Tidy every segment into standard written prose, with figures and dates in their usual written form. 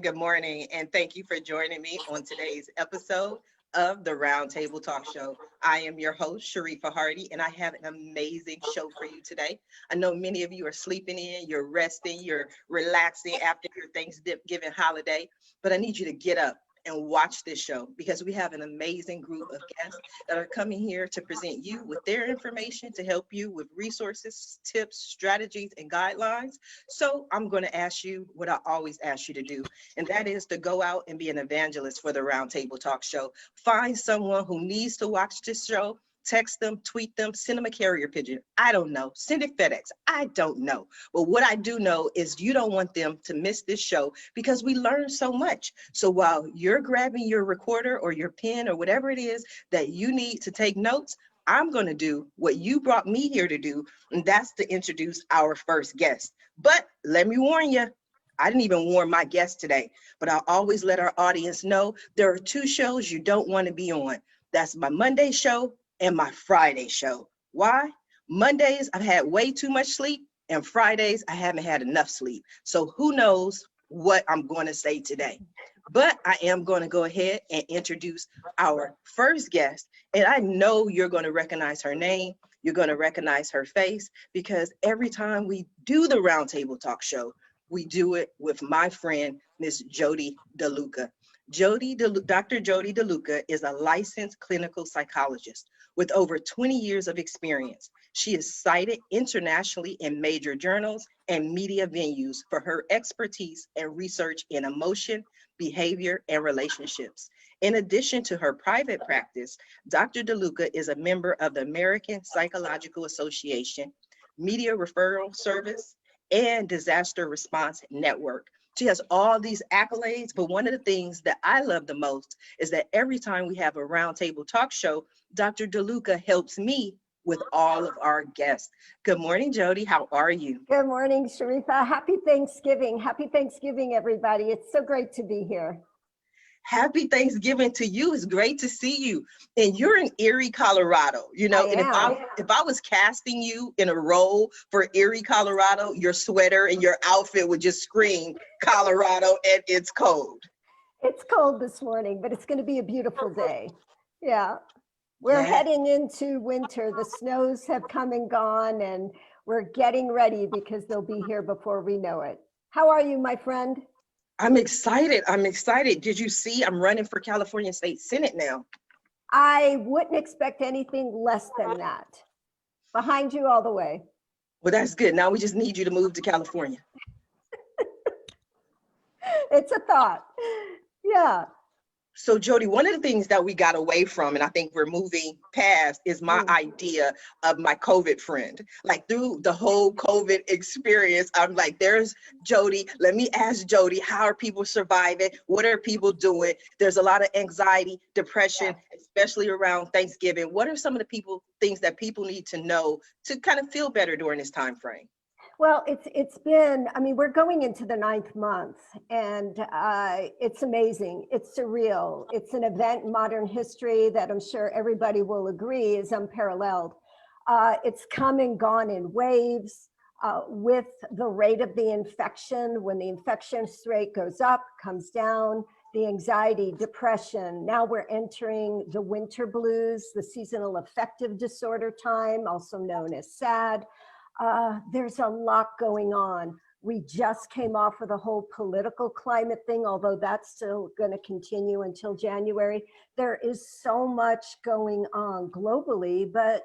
Good morning, and thank you for joining me on today's episode of the Roundtable Talk Show. I am your host, Sharifa Hardy, and I have an amazing show for you today. I know many of you are sleeping in, you're resting, you're relaxing after your Thanksgiving holiday, but I need you to get up and watch this show because we have an amazing group of guests that are coming here to present you with their information to help you with resources, tips, strategies, and guidelines. So I'm going to ask you what I always ask you to do, and that is to go out and be an evangelist for the Roundtable Talk Show. Find someone who needs to watch this show. Text them, tweet them, send them a carrier pigeon. I don't know. Send it FedEx. I don't know. But what I do know is you don't want them to miss this show because we learn so much. So while you're grabbing your recorder or your pen or whatever it is that you need to take notes, I'm going to do what you brought me here to do, and that's to introduce our first guest. But let me warn you, I didn't even warn my guest today, but I'll always let our audience know there are two shows you don't want to be on. That's my Monday show and my Friday show. Why? Mondays, I've had way too much sleep, and Fridays, I haven't had enough sleep. So who knows what I'm going to say today. But I am going to go ahead and introduce our first guest, and I know you're going to recognize her name. You're going to recognize her face because every time we do the Roundtable Talk Show, we do it with my friend, Miss Jodi De Luca. Dr. Jodi De Luca is a licensed clinical psychologist with over 20 years of experience. She is cited internationally in major journals and media venues for her expertise and research in emotion, behavior, and relationships. In addition to her private practice, Dr. De Luca is a member of the American Psychological Association, Media Referral Service, and Disaster Response Network. She has all these accolades, but one of the things that I love the most is that every time we have a roundtable talk show, Dr. De Luca helps me with all of our guests. Good morning, Jodi. How are you? Good morning, Sharifa. Happy Thanksgiving. Happy Thanksgiving, everybody. It's so great to be here. Happy Thanksgiving to you. It's great to see you. And you're in Erie, Colorado. You know, and if I was casting you in a role for Erie, Colorado, your sweater and your outfit would just scream Colorado, and it's cold. It's cold this morning, but it's going to be a beautiful day. Yeah. We're heading into winter. The snows have come and gone, and we're getting ready because they'll be here before we know it. How are you, my friend? I'm excited. I'm excited. Did you see I'm running for California State Senate now? I wouldn't expect anything less than that. Behind you all the way. Well, that's good. Now we just need you to move to California. It's a thought. Yeah. So Jodi, one of the things that we got away from, and I think we're moving past, is my idea of my COVID friend. Like through the whole COVID experience, I'm like, there's Jodi. Let me ask Jodi, how are people surviving? What are people doing? There's a lot of anxiety, depression, especially around Thanksgiving. What are some of the things that people need to know to kind of feel better during this time frame? Well, it's been, I mean, we're going into the 9th month, and it's amazing. It's surreal. It's an event in modern history that I'm sure everybody will agree is unparalleled. It's come and gone in waves with the rate of the infection. When the infection rate goes up, comes down, the anxiety, depression. Now we're entering the winter blues, the seasonal affective disorder time, also known as SAD. There's a lot going on. We just came off of the whole political climate thing, although that's still going to continue until January. There is so much going on globally, but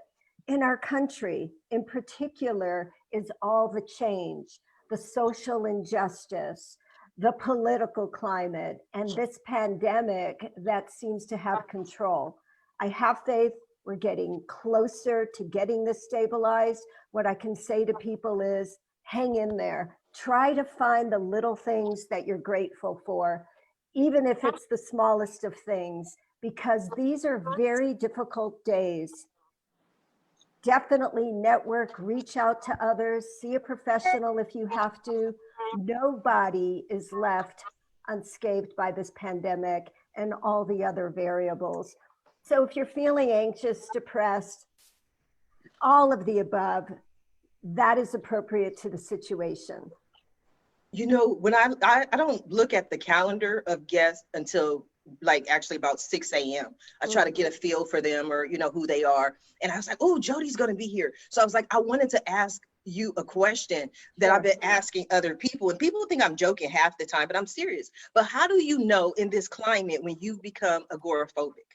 in our country in particular is all the change, the social injustice, the political climate, and this pandemic that seems to have control. I have faith. We're getting closer to getting this stabilized. What I can say to people is hang in there. Try to find the little things that you're grateful for, even if it's the smallest of things, because these are very difficult days. Definitely network, reach out to others, see a professional if you have to. Nobody is left unscathed by this pandemic and all the other variables. So if you're feeling anxious, depressed, all of the above, that is appropriate to the situation. You know, when I don't look at the calendar of guests until like actually about 6 a.m. I try to get a feel for them or, you know, who they are. And I was like, oh, Jodi's going to be here. So I was like, I wanted to ask you a question that I've been asking other people. And people think I'm joking half the time, but I'm serious. But how do you know in this climate when you've become agoraphobic?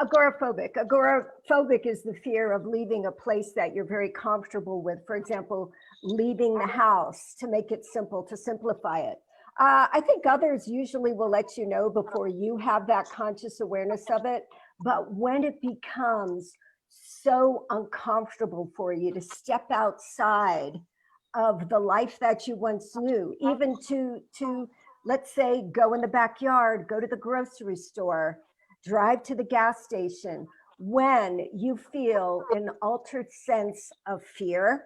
Agoraphobic. Agoraphobic is the fear of leaving a place that you're very comfortable with. For example, leaving the house, to make it simple, to simplify it. I think others usually will let you know before you have that conscious awareness of it. But when it becomes so uncomfortable for you to step outside of the life that you once knew, even to let's say, go in the backyard, go to the grocery store, drive to the gas station, when you feel an altered sense of fear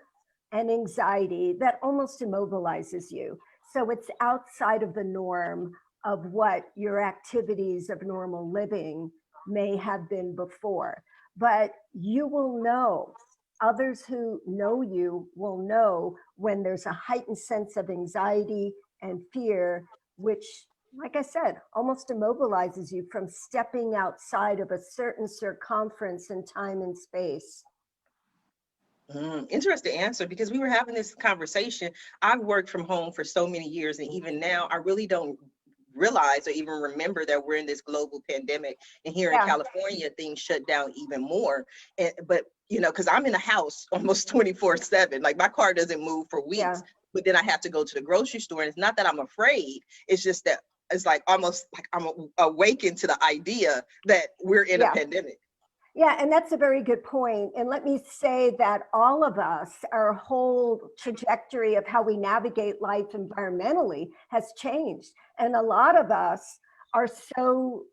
and anxiety that almost immobilizes you. So it's outside of the norm of what your activities of normal living may have been before. But you will know, others who know you will know when there's a heightened sense of anxiety and fear, which, like I said, almost immobilizes you from stepping outside of a certain circumference in time and space. Interesting answer, because we were having this conversation. I've worked from home for so many years, and even now, I really don't realize or even remember that we're in this global pandemic. And here in California, things shut down even more. But you know, because I'm in a house almost 24/7. Like my car doesn't move for weeks, but then I have to go to the grocery store. And it's not that I'm afraid. It's just that it's like almost like I'm awakened to the idea that we're in a pandemic. Yeah, and that's a very good point. And let me say that all of us, our whole trajectory of how we navigate life environmentally has changed. And a lot of us are so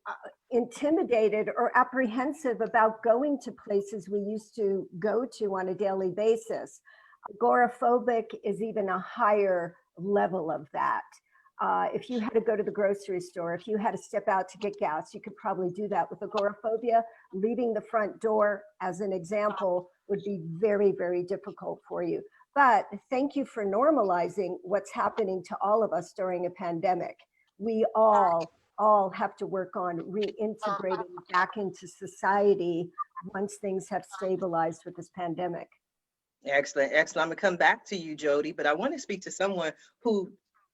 intimidated or apprehensive about going to places we used to go to on a daily basis. Agoraphobic is even a higher level of that. If you had to go to the grocery store, if you had to step out to get gas, you could probably do that. With agoraphobia, leaving the front door, as an example, would be very, very difficult for you. But thank you for normalizing what's happening to all of us during a pandemic. We all have to work on reintegrating back into society once things have stabilized with this pandemic. Excellent, excellent. I'm gonna come back to you, Jodi, but I want to speak to someone who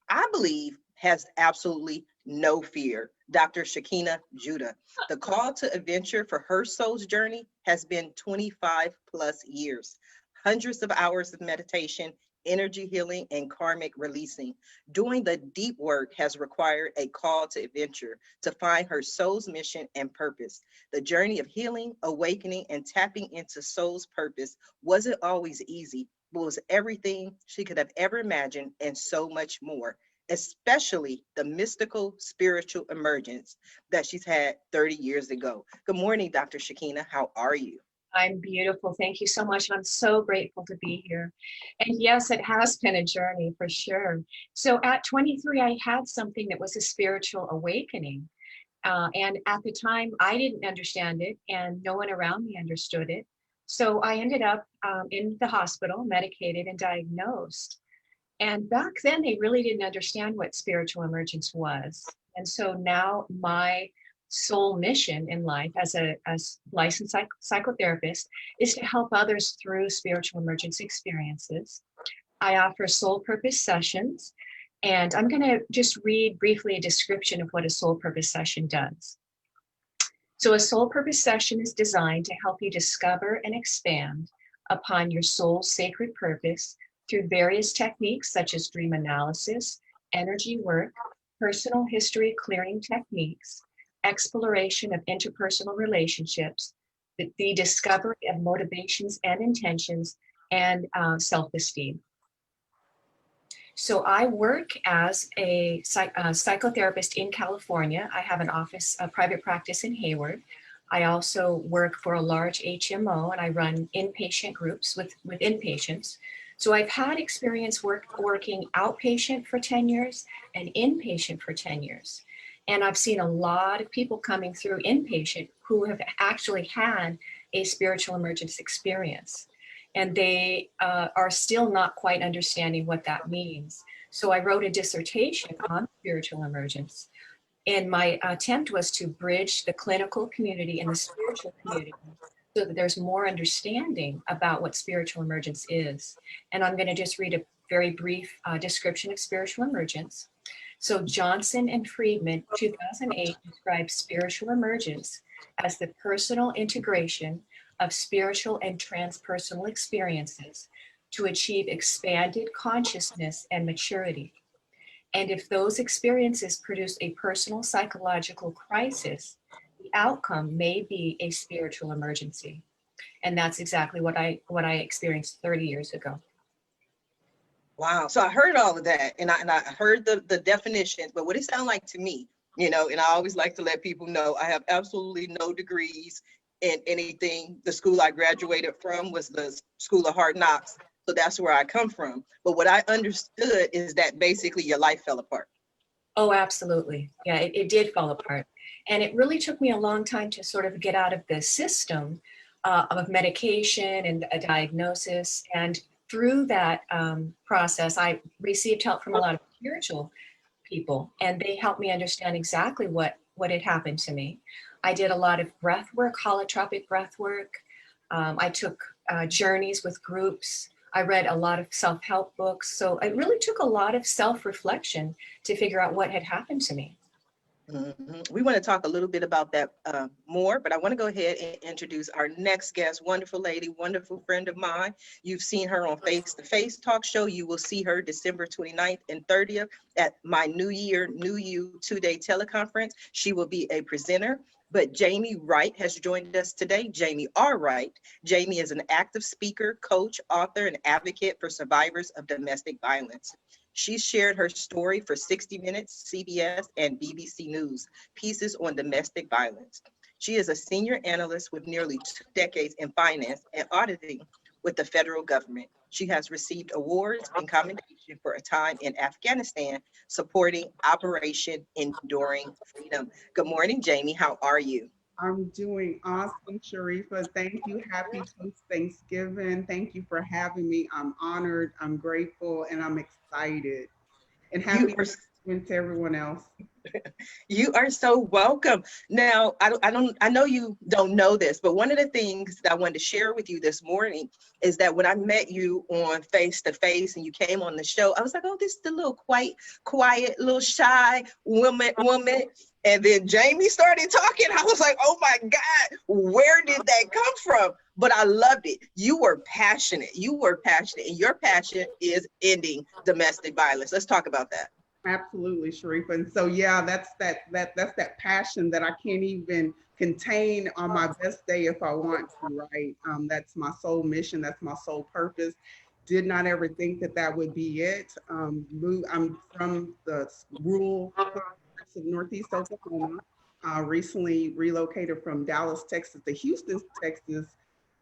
I believe has absolutely no fear, Dr. Shakinah Judah. The call to adventure for her soul's journey has been 25 plus years, hundreds of hours of meditation, energy healing, and karmic releasing. Doing the deep work has required a call to adventure to find her soul's mission and purpose. The journey of healing, awakening, and tapping into soul's purpose wasn't always easy, but was everything she could have ever imagined and so much more, especially the mystical spiritual emergence that she's had 30 years ago. Good morning, Dr. Shakinah. How are you? I'm beautiful. Thank you so much. I'm so grateful to be here. And yes, it has been a journey for sure. So at 23, I had something that was a spiritual awakening. And at the time, I didn't understand it, and no one around me understood it. So I ended up in the hospital, medicated and diagnosed. And back then, they really didn't understand what spiritual emergence was. And so now my sole mission in life as a licensed psychotherapist is to help others through spiritual emergence experiences. I offer soul purpose sessions, and I'm going to just read briefly a description of what a soul purpose session does. So a soul purpose session is designed to help you discover and expand upon your soul's sacred purpose through various techniques such as dream analysis, energy work, personal history clearing techniques, exploration of interpersonal relationships, the discovery of motivations and intentions, and self-esteem. So I work as a psychotherapist in California. I have an office, a private practice in Hayward. I also work for a large HMO, and I run inpatient groups with inpatients. So I've had experience working outpatient for 10 years and inpatient for 10 years. And I've seen a lot of people coming through inpatient who have actually had a spiritual emergence experience. And they are still not quite understanding what that means. So I wrote a dissertation on spiritual emergence. And my attempt was to bridge the clinical community and the spiritual community so that there's more understanding about what spiritual emergence is. And I'm going to just read a very brief description of spiritual emergence. So Johnson and Friedman, 2008, described spiritual emergence as the personal integration of spiritual and transpersonal experiences to achieve expanded consciousness and maturity. And if those experiences produce a personal psychological crisis, the outcome may be a spiritual emergency. And that's exactly what I experienced 30 years ago. Wow. So I heard all of that, and I heard the definitions, but what it sounded like to me, and I always like to let people know I have absolutely no degrees in anything. The school I graduated from was the School of Hard Knocks. So that's where I come from. But what I understood is that basically your life fell apart. Oh, absolutely. Yeah, it did fall apart. And it really took me a long time to sort of get out of the system of medication and a diagnosis. And through that process, I received help from a lot of spiritual people, and they helped me understand exactly what had happened to me. I did a lot of breath work, holotropic breath work. I took journeys with groups. I read a lot of self-help books. So it really took a lot of self-reflection to figure out what had happened to me. Mm-hmm. We want to talk a little bit about that more, but I want to go ahead and introduce our next guest, wonderful lady, wonderful friend of mine. You've seen her on Face to Face talk show. You will see her December 29th and 30th at my New Year, New You 2-day teleconference. She will be a presenter. But Jamie Wright has joined us today. Jamie R Wright. Jamie is an active speaker, coach, author, and advocate for survivors of domestic violence. She shared her story for 60 Minutes, CBS, and BBC News, pieces on domestic violence. She is a senior analyst with nearly 2 decades in finance and auditing with the federal government. She has received awards and commendation for a time in Afghanistan, supporting Operation Enduring Freedom. Good morning, Jamie. How are you? I'm doing awesome, Sharifa. Thank you. Happy Thanksgiving. Thank you for having me. I'm honored, I'm grateful, and I'm excited. And happy Thanksgiving to everyone else. You are so welcome. Now, I know you don't know this, but one of the things that I wanted to share with you this morning is that when I met you on Face to Face and you came on the show, I was like, oh, this is the little quiet, little shy woman. And then Jamie started talking. I was like, oh my God, where did that come from? But I loved it. You were passionate. And your passion is ending domestic violence. Let's talk about that. Absolutely, Sharifa. And so, yeah, that's that passion that I can't even contain on my best day if I want to, right? That's my sole mission. That's my sole purpose. Did not ever think that would be it. I'm from the rural parts of Northeast Oklahoma. Recently relocated from Dallas, Texas to Houston, Texas,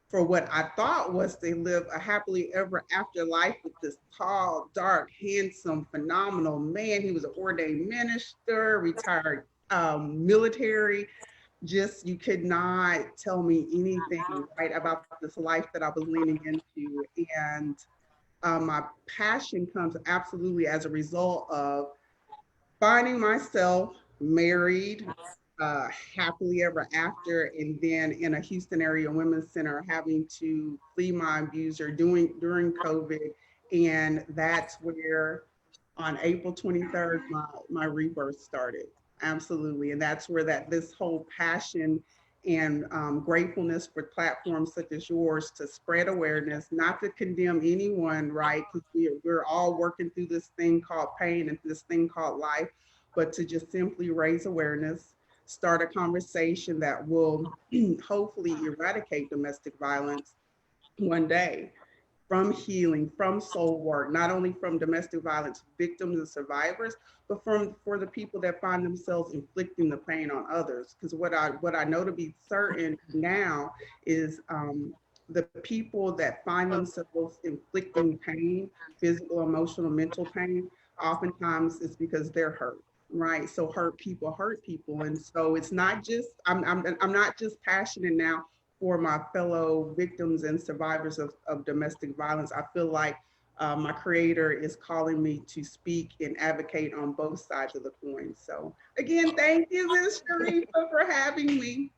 for what I thought was to live a happily ever after life with this tall, dark, handsome, phenomenal man. He was an ordained minister, retired military. Just, you could not tell me anything right about this life that I was leaning into. And my passion comes absolutely as a result of finding myself married, happily ever after, and then in a Houston area women's center having to flee my abuser during COVID. And that's where on April 23rd, my rebirth started. Absolutely. And that's where this whole passion and gratefulness for platforms such as yours to spread awareness, not to condemn anyone, right? Because we're all working through this thing called pain and this thing called life, but to just simply raise awareness, start a conversation that will hopefully eradicate domestic violence one day. from healing, from soul work, not only from domestic violence victims and survivors, but for the people that find themselves inflicting the pain on others. Because what I know to be certain now is the people that find themselves inflicting pain, physical, emotional, mental pain, oftentimes it's because they're hurt. Right. So hurt people. And so it's not just, I'm not just passionate now for my fellow victims and survivors of domestic violence. I feel like my creator is calling me to speak and advocate on both sides of the coin. So again, thank you, Ms. Sharifa, for having me.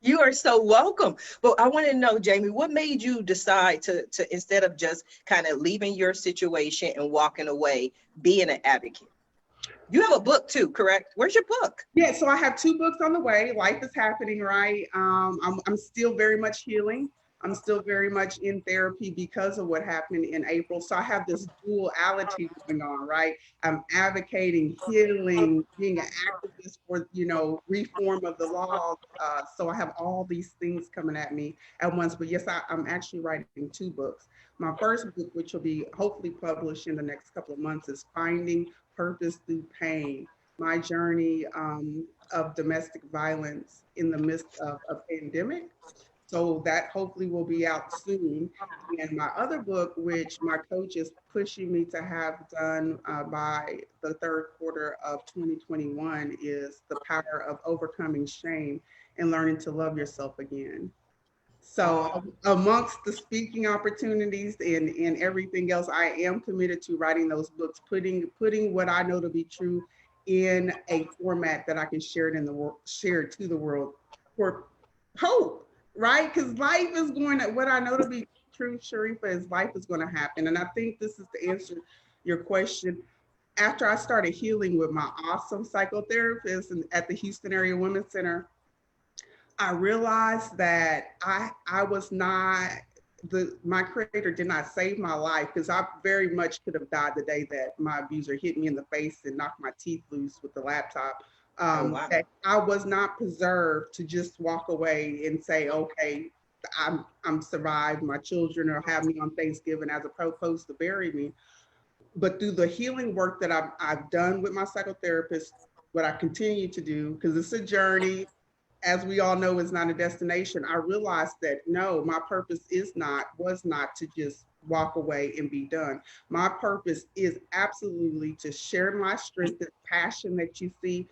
You are so welcome. But I want to know, Jamie, what made you decide to instead of just kind of leaving your situation and walking away, being an advocate? You have a book too, correct? Where's your book? Yeah, so I have 2 books on the way. Life is happening, right? I'm still very much healing. I'm still very much in therapy because of what happened in April. So I have this duality going on, right? I'm advocating healing, being an activist for, reform of the laws. So I have all these things coming at me at once. But yes, I'm actually writing 2 books. My first book, which will be hopefully published in the next couple of months, is Finding Purpose Through Pain, my journey of domestic violence in the midst of a pandemic. So that hopefully will be out soon. And my other book, which my coach is pushing me to have done by the 3rd quarter of 2021, is The Power of Overcoming Shame and Learning to Love Yourself Again. So amongst the speaking opportunities and everything else, I am committed to writing those books, putting what I know to be true in a format that I can share it in the world, share it to the world for hope, right? Because life is going to, what I know to be true, Sharifa, is life is going to happen. And I think this is to answer your question. After I started healing with my awesome psychotherapist at the Houston Area Women's Center, I realized that I was not, my creator did not save my life, because I very much could have died the day that my abuser hit me in the face and knocked my teeth loose with the laptop. Wow. That I was not preserved to just walk away and say, okay, I'm survived. My children are having me on Thanksgiving as opposed to bury me. But through the healing work that I've done with my psychotherapist, what I continue to do, because it's a journey, as we all know, is not a destination. I realized that no, my purpose was not to just walk away and be done. My purpose is absolutely to share my strength, this passion that you see,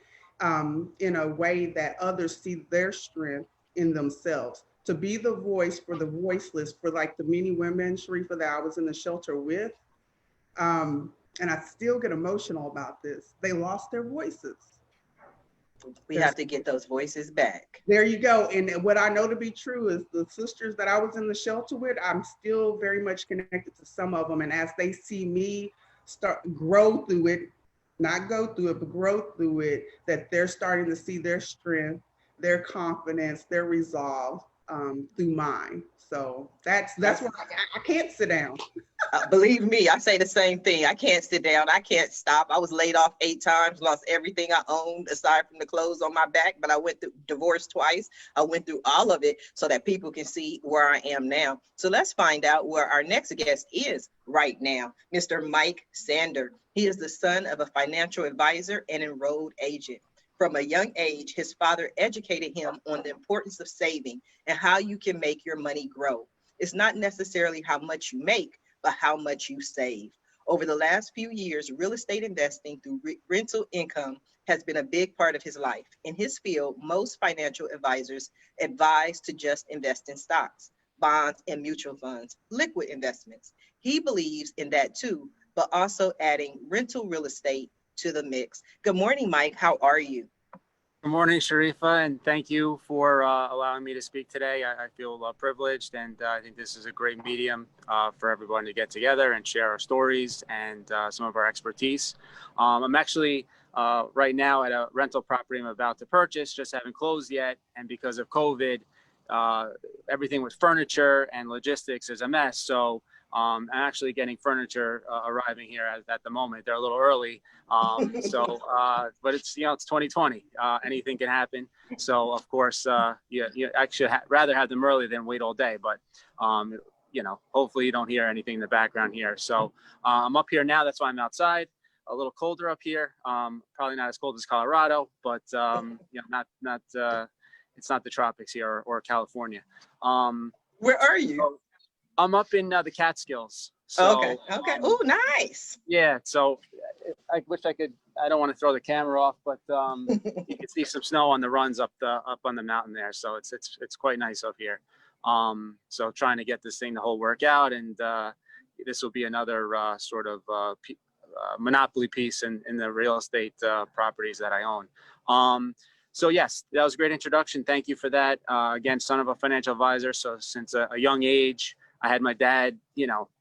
in a way that others see their strength in themselves. To be the voice for the voiceless, for like the many women, Sharifa, that I was in the shelter with. And I still get emotional about this. They lost their voices. We have to get those voices back. There you go. And what I know to be true is the sisters that I was in the shelter with, I'm still very much connected to some of them. And as they see me grow through it, not go through it, but grow through it, that they're starting to see their strength, their confidence, their resolve through mine. So that's why I can't sit down. Believe me, I say the same thing. I can't sit down. I can't stop. I was laid off 8 times, lost everything I owned aside from the clothes on my back, but I went through divorce twice. I went through all of it so that people can see where I am now. So let's find out where our next guest is right now, Mr. Mike Sander. He is the son of a financial advisor and enrolled agent. From a young age, his father educated him on the importance of saving and how you can make your money grow. It's not necessarily how much you make, but how much you save. Over the last few years, real estate investing through rental income has been a big part of his life. In his field, most financial advisors advise to just invest in stocks, bonds, and mutual funds, liquid investments. He believes in that too, but also adding rental real estate to the mix. Good morning, Mike. How are you? Good morning, Sharifa, and thank you for allowing me to speak today. I feel privileged, and I think this is a great medium for everyone to get together and share our stories and some of our expertise. I'm actually right now at a rental property I'm about to purchase, just haven't closed yet, and because of COVID, everything with furniture and logistics is a mess. So I'm actually getting furniture arriving here at the moment. They're a little early. But it's, it's 2020. Anything can happen. So of course, you actually rather have them early than wait all day. But hopefully you don't hear anything in the background here. So I'm up here now. That's why I'm outside. A little colder up here. Probably not as cold as Colorado, but it's not the tropics here or California. Where are you? I'm up in the Catskills. So, okay. Oh, nice. Yeah. So I wish I could. I don't want to throw the camera off, but you can see some snow on the runs up on the mountain there. So it's quite nice up here. So trying to get this thing to whole work out, and this will be another sort of monopoly piece in the real estate properties that I own. So yes, that was a great introduction. Thank you for that. Again, son of a financial advisor. So since a young age, I had my dad,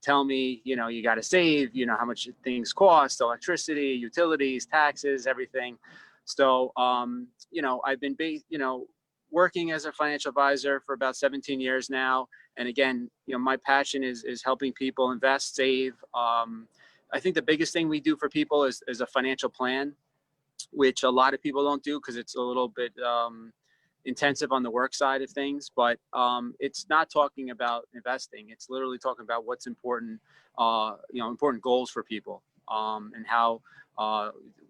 tell me, you got to save, how much things cost, electricity, utilities, taxes, everything. So, I've been, working as a financial advisor for about 17 years now. And again, my passion is helping people invest, save. I think the biggest thing we do for people is a financial plan, which a lot of people don't do because it's a little bit intensive on the work side of things, but it's not talking about investing. It's literally talking about what's important, important goals for people, and how,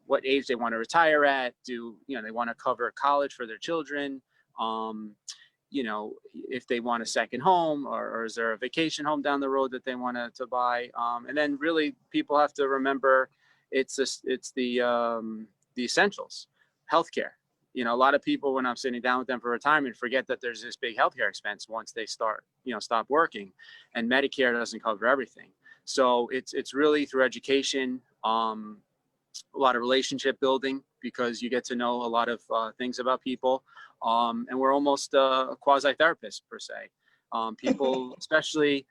what age they want to retire at. They want to cover college for their children? If they want a second home, or is there a vacation home down the road that they want to buy? And then really people have to remember it's the essentials, healthcare. A lot of people, when I'm sitting down with them for retirement, forget that there's this big healthcare expense once they start, stop working, and Medicare doesn't cover everything. So it's really through education, a lot of relationship building, because you get to know a lot of things about people. And we're almost a quasi-therapist per se. People, especially,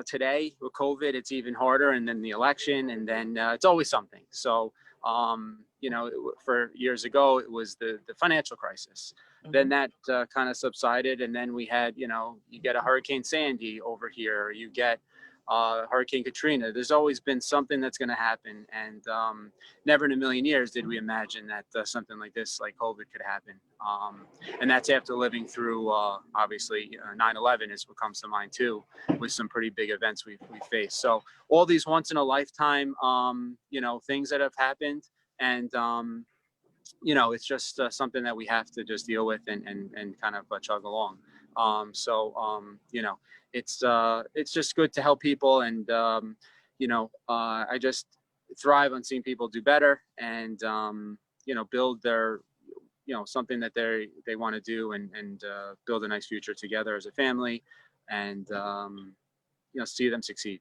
today with COVID, it's even harder. And then the election, and then it's always something. So, for years ago, it was the financial crisis. Mm-hmm. Then that kind of subsided. And then we had, you get a Hurricane Sandy over here, you get Hurricane Katrina. There's always been something that's going to happen. And never in a million years did we imagine that something like this, like COVID, could happen. And that's after living through, obviously, 9/11 is what comes to mind too, with some pretty big events we faced. So all these once in a lifetime, things that have happened. And, it's just something that we have to just deal with and kind of chug along. It's just good to help people. And, I just thrive on seeing people do better and, build their, something that they want to do and build a nice future together as a family and, see them succeed.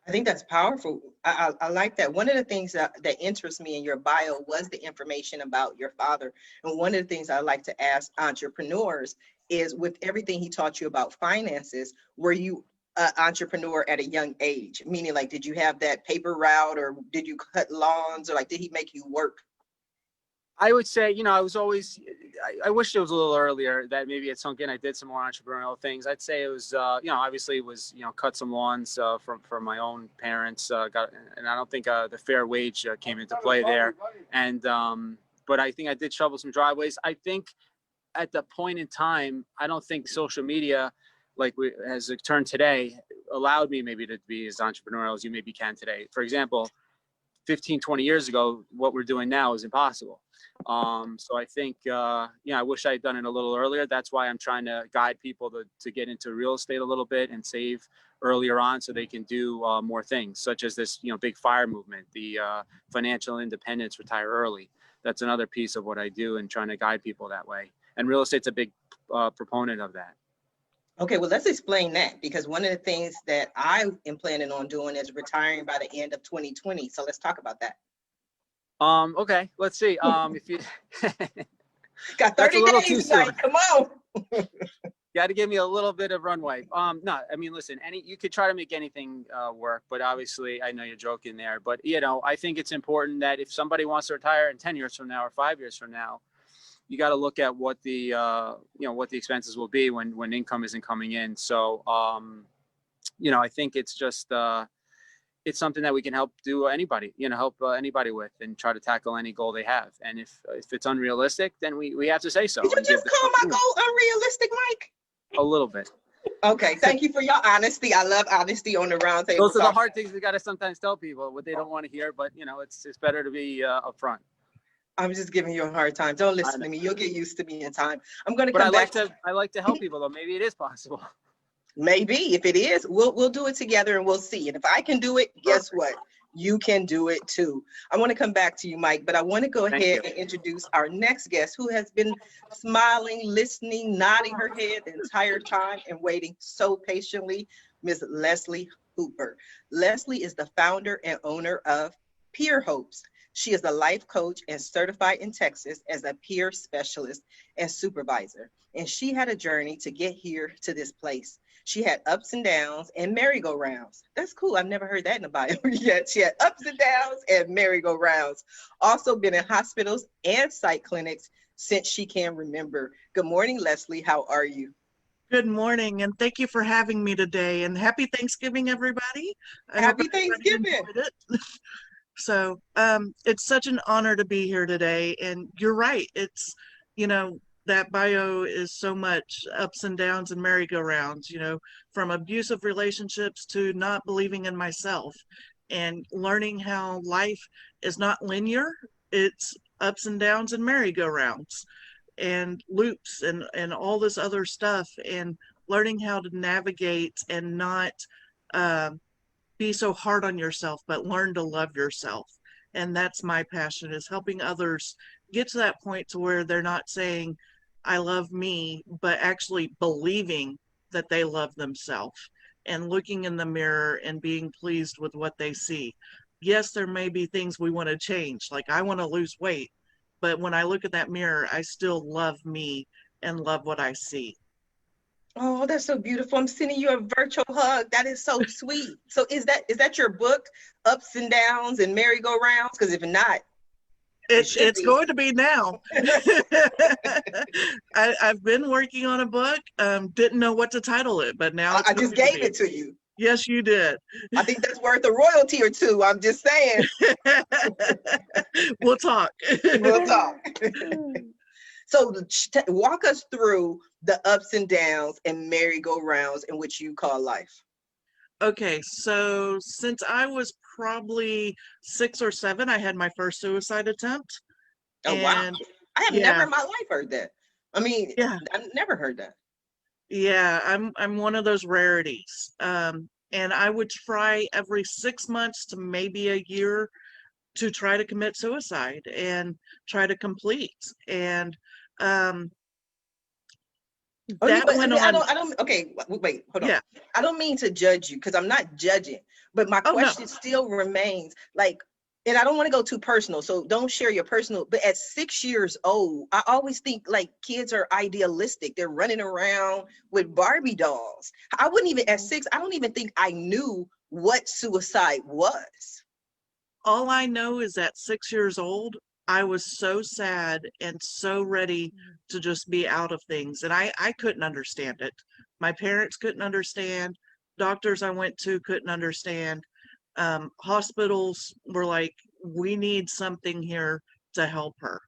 I think that's powerful. I like that. One of the things that interests me in your bio was the information about your father. And one of the things I like to ask entrepreneurs is, with everything he taught you about finances, were you an entrepreneur at a young age? Meaning, like, did you have that paper route, or did you cut lawns, or like, did he make you work? I would say, I was always, I wish it was a little earlier that maybe it sunk in. I did some more entrepreneurial things. I'd say it was, obviously it was, cut some lawns from my own parents. And I don't think the fair wage came into play there. And, but I think I did shovel some driveways. I think at the point in time, I don't think social media, as it turned today, allowed me maybe to be as entrepreneurial as you maybe can today. For example, 15, 20 years ago, what we're doing now is impossible. So I think, I wish I had done it a little earlier. That's why I'm trying to guide people to get into real estate a little bit and save earlier on so they can do more things, such as this, big FIRE movement, the financial independence, retire early. That's another piece of what I do and trying to guide people that way. And real estate's a big proponent of that. Okay, well, let's explain that, because one of the things that I am planning on doing is retiring by the end of 2020. So let's talk about that. Okay, let's see. If you got 30 days, Mike, come on. Got to give me a little bit of runway. No, I mean, listen, you could try to make anything work, but obviously I know you're joking there, but I think it's important that if somebody wants to retire in 10 years from now or 5 years from now, you got to look at what the what the expenses will be when income isn't coming in. So I think it's just it's something that we can help anybody with and try to tackle any goal they have. And if it's unrealistic, then we have to say so. Did you just call my goal unrealistic, Mike? A little bit. Okay, thank you for your honesty. I love honesty on the round table. Those are the hard things we got to sometimes tell people what they don't want to hear, but you know, it's better to be upfront. I'm just giving you a hard time. Don't I listen know. to me. You'll get used to me in time. I'm going to But come back. I like to help people though. Maybe it is possible. Maybe if it is, we'll do it together and we'll see. And if I can do it, guess what? You can do it too. I want to come back to you, Mike, but I want to go Thank ahead you. and introduce our next guest who has been smiling, listening, nodding her head the entire time and waiting so patiently, Ms. Leslie Hooper. Leslie is the founder and owner of Peer Hopes. She is a life coach and certified in Texas as a peer specialist and supervisor. And she had a journey to get here to this place. She had ups and downs and merry-go-rounds. That's cool. I've never heard that in a bio yet. She had ups and downs and merry-go-rounds. Also been in hospitals and psych clinics since she can remember. Good morning, Leslie. How are you? Good morning, and thank you for having me today. And happy Thanksgiving, everybody. I hope Happy everybody Thanksgiving. enjoyed it. So it's such an honor to be here today. And you're right. It's, you know, that bio is so much ups and downs and merry-go-rounds, you know, from abusive relationships to not believing in myself and learning how life is not linear. It's ups and downs and merry-go-rounds and loops and all this other stuff, and learning how to navigate and not be so hard on yourself, but learn to love yourself. And that's my passion, is helping others get to that point to where they're not saying I love me, but actually believing that they love themselves and looking in the mirror and being pleased with what they see. Yes, there may be things we want to change, like I want to lose weight, but when I look at that mirror, I still love me and love what I see. Oh, that's so beautiful. I'm sending you a virtual hug. That is so sweet. So is that your book, Ups and Downs and Merry-Go-Rounds? Because if not, It's going to be now. I've been working on a book. Didn't know what to title it, but now I just gave it to you. Yes, you did. I think that's worth a royalty or two. I'm just saying. We'll talk. We'll talk. So walk us through the ups and downs and merry-go-rounds in which you call life. Okay, so since I was probably 6 or 7, I had my first suicide attempt. Oh, wow. I have never in my life heard that. I mean, yeah, I've never heard that. Yeah, I'm one of those rarities. And I would try every 6 months to maybe a year to try to commit suicide and try to complete. And that went on. I don't, okay, wait, hold on. Yeah. I don't mean to judge you because I'm not judging, but my question still remains, like, and I don't want to go too personal, so don't share your personal, but at 6 years old, I always think like kids are idealistic. They're running around with Barbie dolls. I wouldn't even, at 6, I don't even think I knew what suicide was. All I know is at 6 years old, I was so sad and so ready to just be out of things. And I couldn't understand it. My parents couldn't understand. Doctors I went to couldn't understand. Hospitals were like, we need something here to help her.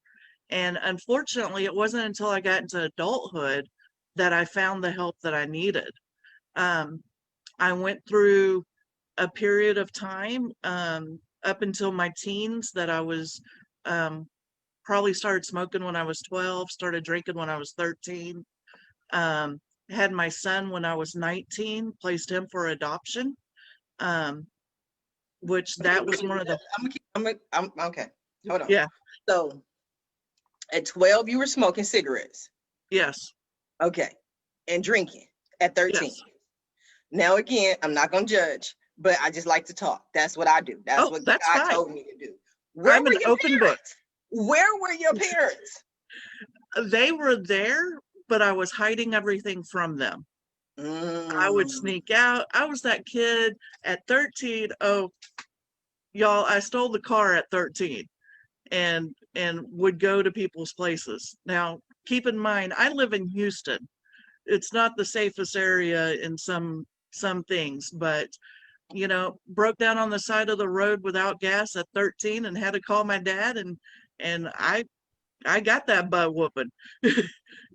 And unfortunately, it wasn't until I got into adulthood that I found the help that I needed. I went through a period of time up until my teens that I was probably started smoking when I was 12, started drinking when I was 13, had my son when I was 19, placed him for adoption, which that was one of the... I'm okay, hold on. Yeah. So at 12, you were smoking cigarettes. Yes. Okay. And drinking at 13. Yes. Now, again, I'm not going to judge, but I just like to talk. That's what I do. That's what God told me to do. I'm an open book. Where were your parents? They were there, but I was hiding everything from them. I would sneak out. I was that kid at 13. Oh, y'all, I stole the car at 13 and would go to people's places. Now, keep in mind, I live in Houston. It's not the safest area in some things, but you know, broke down on the side of the road without gas at 13 and had to call my dad, and I got that butt whooping.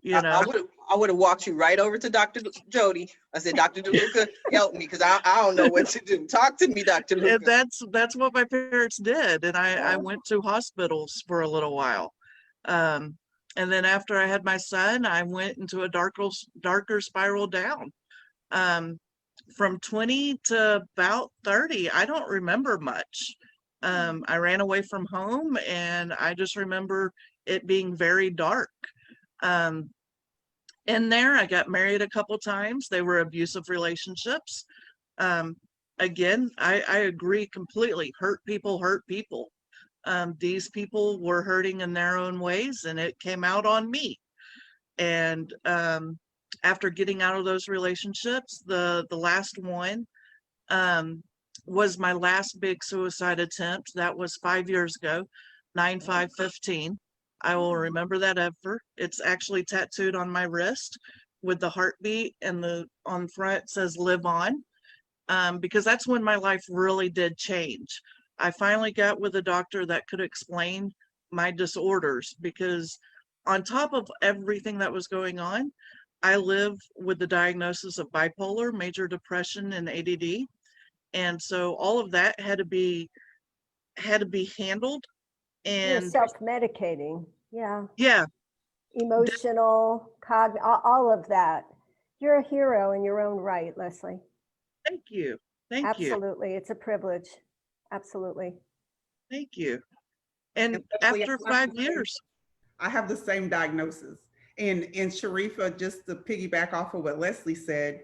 you know. I would have walked you right over to Dr. Jodi. I said, Dr. DeLuca, help me, because I don't know what to do. Talk to me, Dr. And Luca. that's what my parents did. And I went to hospitals for a little while. And then after I had my son, I went into a darker spiral down. From 20 to about 30, I don't remember much. I ran away from home, and I just remember it being very dark. In there, I got married a couple times. They were abusive relationships. Again, I agree completely. Hurt people hurt people. These people were hurting in their own ways, and it came out on me. And after getting out of those relationships, the last one was my last big suicide attempt. That was 5 years ago, 9/5/15. I will remember that ever. It's actually tattooed on my wrist with the heartbeat, and on front says "Live On," because that's when my life really did change. I finally got with a doctor that could explain my disorders, because on top of everything that was going on, I live with the diagnosis of bipolar, major depression, and ADD. And so all of that had to be handled. You're And self-medicating. Yeah. yeah, Emotional, all of that. You're a hero in your own right, Leslie. thank you. Thank you. Absolutely. It's a privilege. Absolutely. Thank you. And Leslie, after 5 years, I have the same diagnosis. And Sharifa, just to piggyback off of what Leslie said,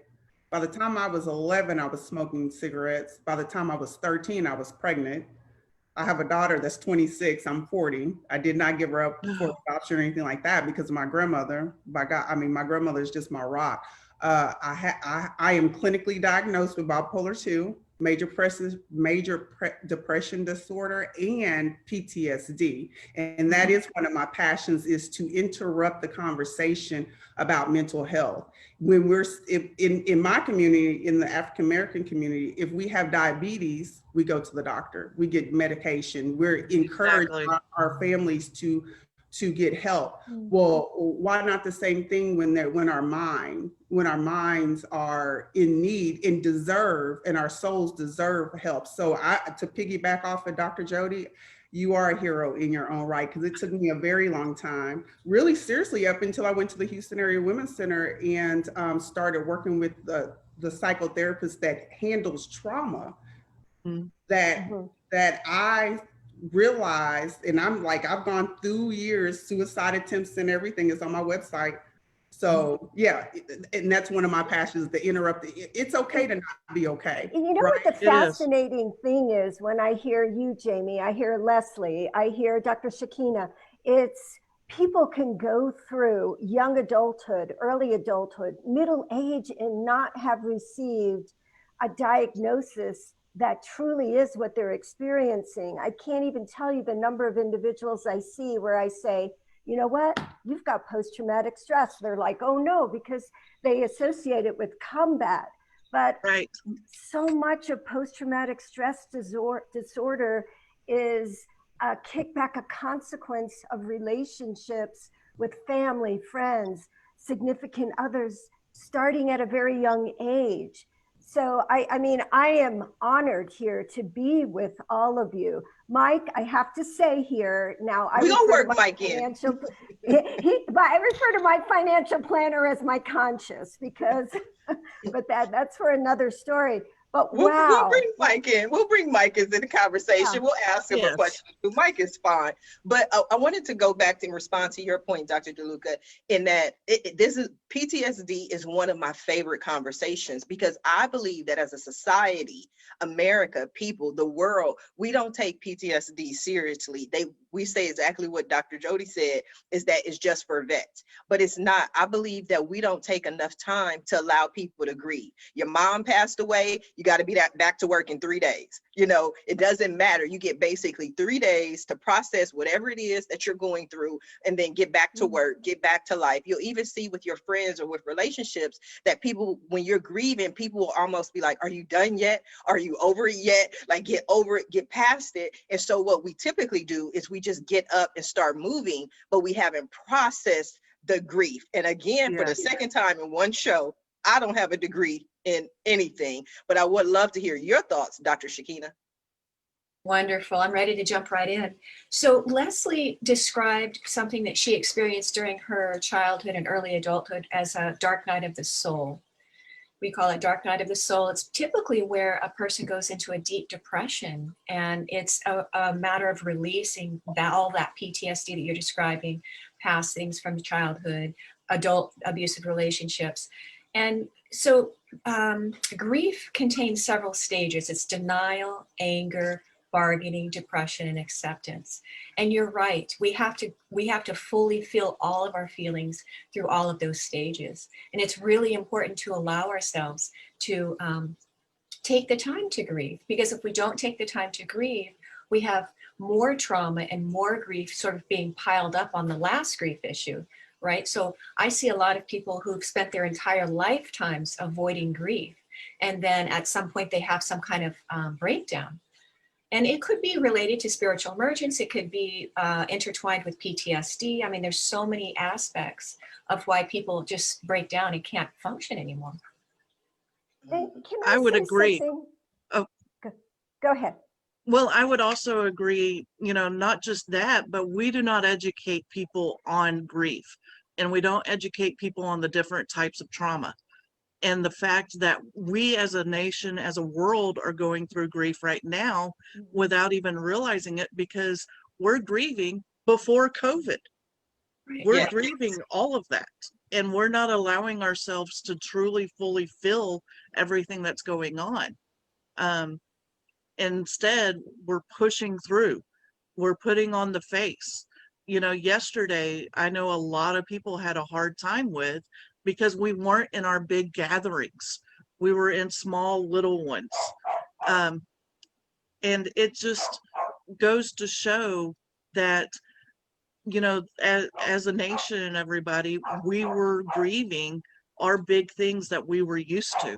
by the time I was 11, I was smoking cigarettes. By the time I was 13, I was pregnant. I have a daughter that's 26. I'm 40. I did not give her up for adoption or anything like that because of my grandmother. By God, I mean, my grandmother is just my rock. I am clinically diagnosed with bipolar 2, major depression disorder, and PTSD. And that is one of my passions, is to interrupt the conversation about mental health. When we're in my community, in the African American community, if we have diabetes, we go to the doctor, we get medication. We're encouraged our families to get help. Well, why not the same thing when our minds are in need and deserve, and our souls deserve help? So to piggyback off of Dr. Jodi, you are a hero in your own right, because it took me a very long time, really seriously, up until I went to the Houston Area Women's Center and started working with the psychotherapist that handles trauma. That I realized, and I'm like, I've gone through years, suicide attempts and everything is on my website. So yeah, and that's one of my passions, to interrupt. It's okay to not be okay. You know, right? what the fascinating thing is, when I hear you, Jamie, I hear Leslie, I hear Dr. Shakinah, it's people can go through young adulthood, early adulthood, middle age, and not have received a diagnosis that truly is what they're experiencing. I can't even tell you the number of individuals I see where I say, you know what, you've got post-traumatic stress. They're like, oh no, because they associate it with combat. But so much of post-traumatic stress disorder is a kickback, a consequence of relationships with family, friends, significant others, starting at a very young age. So I mean, I am honored here to be with all of you. Mike, I have to say here now, We're gonna work Mike in. I refer to my financial planner as my conscious, because, but that's for another story. But wow. We'll bring Mike in. We'll bring Mike into the conversation. Yeah. We'll ask him a question. Mike is fine. But I wanted to go back and respond to your point, Dr. De Luca, in that PTSD is one of my favorite conversations, because I believe that as a society, America, people, the world, we don't take PTSD seriously. We say exactly what Dr. Jodi said, is that it's just for vets, but it's not. I believe that we don't take enough time to allow people to grieve. Your mom passed away, you got to be back to work in 3 days. You know, it doesn't matter. You get basically 3 days to process whatever it is that you're going through, and then get back to work, get back to life. You'll even see with your friends or with relationships that people, when you're grieving, people will almost be like, are you done yet? Are you over it yet? Like, get over it, get past it. And so what we typically do is we just get up and start moving, but we haven't processed the grief. And again, for the second time in one show, I don't have a degree in anything, but I would love to hear your thoughts, Dr. Shakinah. Wonderful. I'm ready to jump right in. So Leslie described something that she experienced during her childhood and early adulthood as a dark night of the soul. We call it dark night of the soul. It's typically where a person goes into a deep depression, and it's a matter of releasing all that PTSD that you're describing, past things from childhood, adult abusive relationships. And so grief contains several stages. It's denial, anger, bargaining, depression, and acceptance. And you're right, we have to fully feel all of our feelings through all of those stages. And it's really important to allow ourselves to take the time to grieve, because if we don't take the time to grieve, we have more trauma and more grief sort of being piled up on the last grief issue, right? So I see a lot of people who've spent their entire lifetimes avoiding grief, and then at some point they have some kind of breakdown. And it could be related to spiritual emergence. It could be intertwined with PTSD. I mean, there's so many aspects of why people just break down and can't function anymore. Can I would say agree. something? Oh. Go ahead. Well, I would also agree, not just that, but we do not educate people on grief, and we don't educate people on the different types of trauma. And the fact that we as a nation, as a world, are going through grief right now without even realizing it, because we're grieving before COVID. Right. We're grieving all of that. And we're not allowing ourselves to truly, fully feel everything that's going on. Instead, we're pushing through. We're putting on the face. Yesterday, I know a lot of people had a hard time with, because we weren't in our big gatherings. We were in small little ones. And it just goes to show that, as a nation and everybody, we were grieving our big things that we were used to.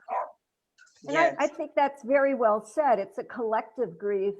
And I think that's very well said. It's a collective grief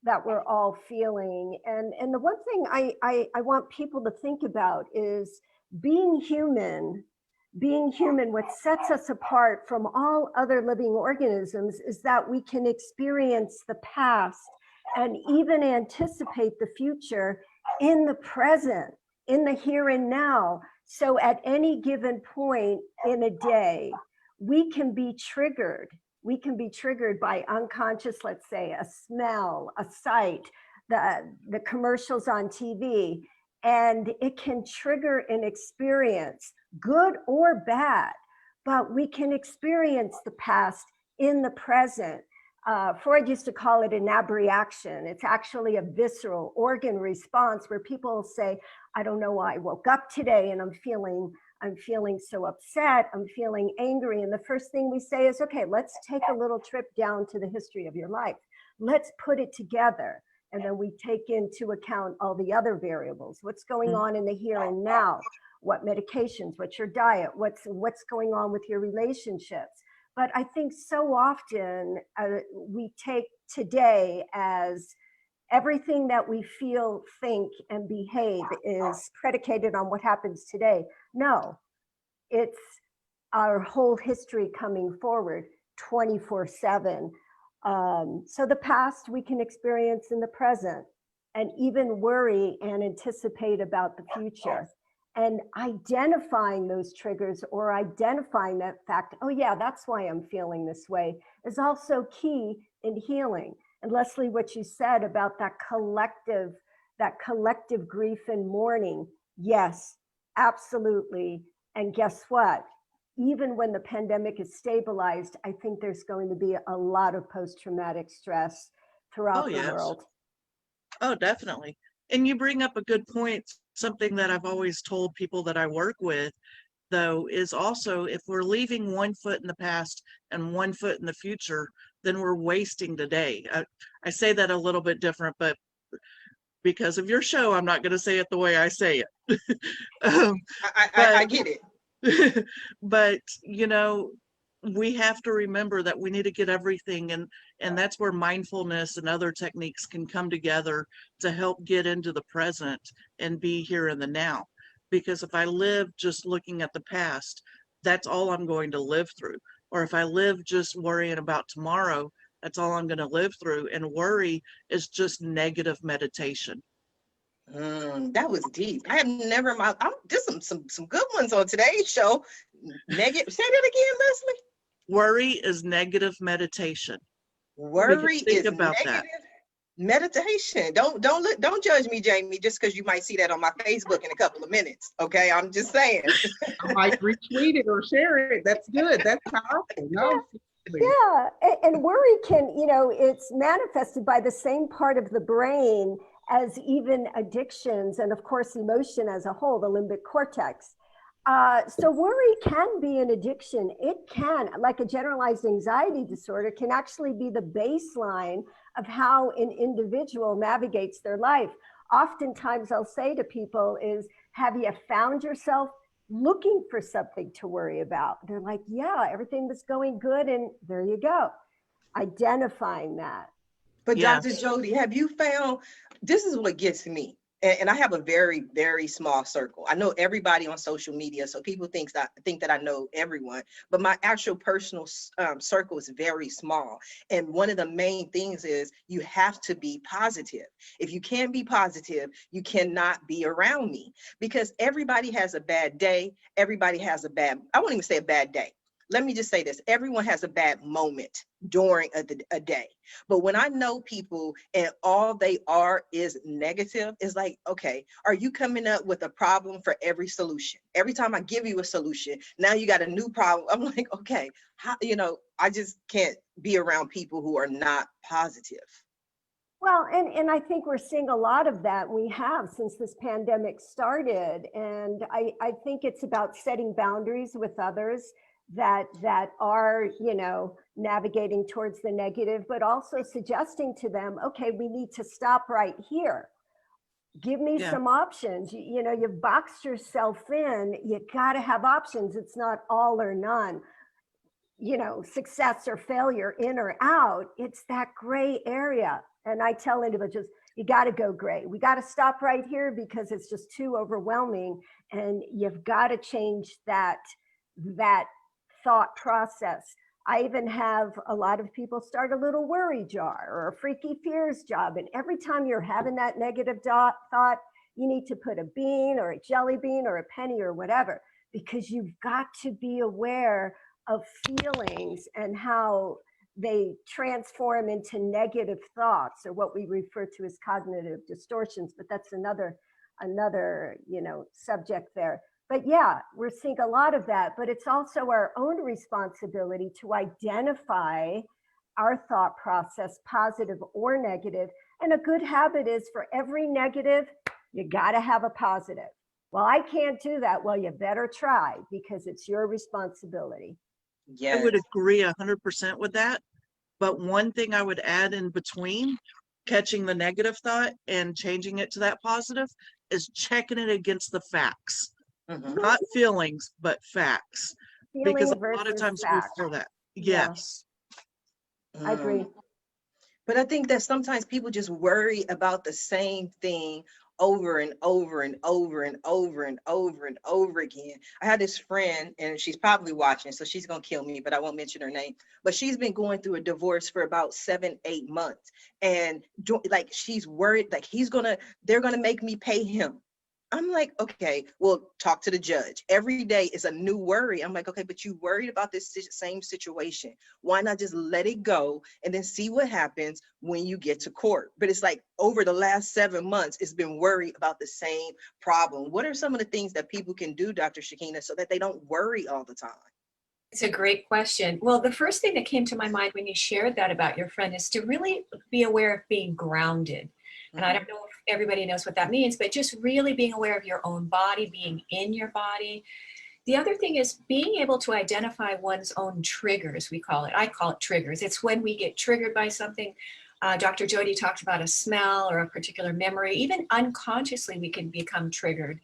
that we're all feeling. And the one thing I want people to think about is being human, what sets us apart from all other living organisms is that we can experience the past and even anticipate the future in the present, in the here and now. So at any given point in a day, we can be triggered. We can be triggered by unconscious, let's say, a smell, a sight, the commercials on TV, and it can trigger an experience, good or bad, but we can experience the past in the present. Freud used to call it an abreaction. It's actually a visceral organ response where people say, I don't know why I woke up today and I'm feeling so upset, I'm feeling angry. And the first thing we say is, okay, let's take a little trip down to the history of your life. Let's put it together. And then we take into account all the other variables. What's going on in the here and now? What medications? What's your diet? What's going on with your relationships? But I think so often we take today as everything that we feel, think, and behave is predicated on what happens today. No, it's our whole history coming forward 24/7. So the past we can experience in the present and even worry and anticipate about the future. And identifying those triggers or identifying that fact, oh yeah, that's why I'm feeling this way, is also key in healing. And Leslie, what you said about that collective grief and mourning, yes, absolutely. And guess what? Even when the pandemic is stabilized, I think there's going to be a lot of post-traumatic stress throughout the world. Oh, definitely. And you bring up a good point. Something that I've always told people that I work with, though, is also if we're leaving one foot in the past and one foot in the future, then we're wasting today. I say that a little bit different, but because of your show, I'm not going to say it the way I say it. I get it. But, we have to remember that we need to get everything, and that's where mindfulness and other techniques can come together to help get into the present and be here in the now. because if I live just looking at the past, that's all I'm going to live through. Or if I live just worrying about tomorrow, that's all I'm going to live through. And worry is just negative meditation. That was deep. I have never, I'm just some good ones on today's show. Negative. Say that again, Leslie. Worry is negative meditation. Worry Think is about that. negative meditation. Don't judge me, Jamie, just because you might see that on my Facebook in a couple of minutes. Okay, I'm just saying. I might retweet it or share it. That's good. That's powerful. No. Yeah, and worry can, you know, it's manifested by the same part of the brain as even addictions and of course emotion as a whole, the limbic cortex. So worry can be an addiction. It can, like a generalized anxiety disorder, can actually be the baseline of how an individual navigates their life. Oftentimes I'll say to people is, have you found yourself looking for something to worry about? They're like, yeah, everything was going good. And there you go. Identifying that. But Yes. Dr. Jodi, have you found, this is what gets me, and I have a very, very small circle. I know everybody on social media, so people think that I know everyone, but my actual personal circle is very small. And one of the main things is you have to be positive. If you can't be positive, you cannot be around me, because everybody has a bad day. Everybody has I won't even say a bad day. Let me just say this. Everyone has a bad moment during a day. But when I know people and all they are is negative, it's like, okay, are you coming up with a problem for every solution? Every time I give you a solution, now you got a new problem. I'm like, okay, how, you know, I just can't be around people who are not positive. Well, and I think we're seeing a lot of that. We have since this pandemic started. And I think it's about setting boundaries with others that are, you know, navigating towards the negative, but also suggesting to them, okay, we need to stop right here. Give me some options. You know, you've boxed yourself in, you got to have options. It's not all or none, you know, success or failure, in or out. It's that gray area. And I tell individuals, you got to go gray. We got to stop right here because it's just too overwhelming. And you've got to change that thought process. I even have a lot of people start a little worry jar or a freaky fears job. And every time you're having that negative thought, you need to put a bean or a jelly bean or a penny or whatever, because you've got to be aware of feelings and how they transform into negative thoughts, or what we refer to as cognitive distortions. But that's another, you know, subject there. But yeah, we're seeing a lot of that, but it's also our own responsibility to identify our thought process, positive or negative. And a good habit is, for every negative, you got to have a positive. Well, I can't do that. Well, you better try, because it's your responsibility. Yes. I would agree 100% with that. But one thing I would add in between catching the negative thought and changing it to that positive is checking it against the facts. Not feelings, but facts. Because a lot of times we feel that. Yes. I agree. But I think that sometimes people just worry about the same thing over and over and over and over and over and over again. I had this friend, and she's probably watching, so she's gonna kill me, but I won't mention her name. But she's been going through a divorce for about 7-8 months, and like, she's worried, like they're gonna make me pay him. I'm like, okay, well, talk to the judge. Every day is a new worry. I'm like, okay, but you worried about this same situation. Why not just let it go and then see what happens when you get to court? But it's like, over the last 7 months, it's been worried about the same problem. What are some of the things that people can do, Dr. Shakinah, so that they don't worry all the time? It's a great question. Well, the first thing that came to my mind when you shared that about your friend is to really be aware of being grounded. And I don't know if everybody knows what that means, but just really being aware of your own body, being in your body. The other thing is being able to identify one's own triggers, we call it. I call it triggers. It's when we get triggered by something. Dr. Jodi talked about a smell or a particular memory. Even unconsciously, we can become triggered.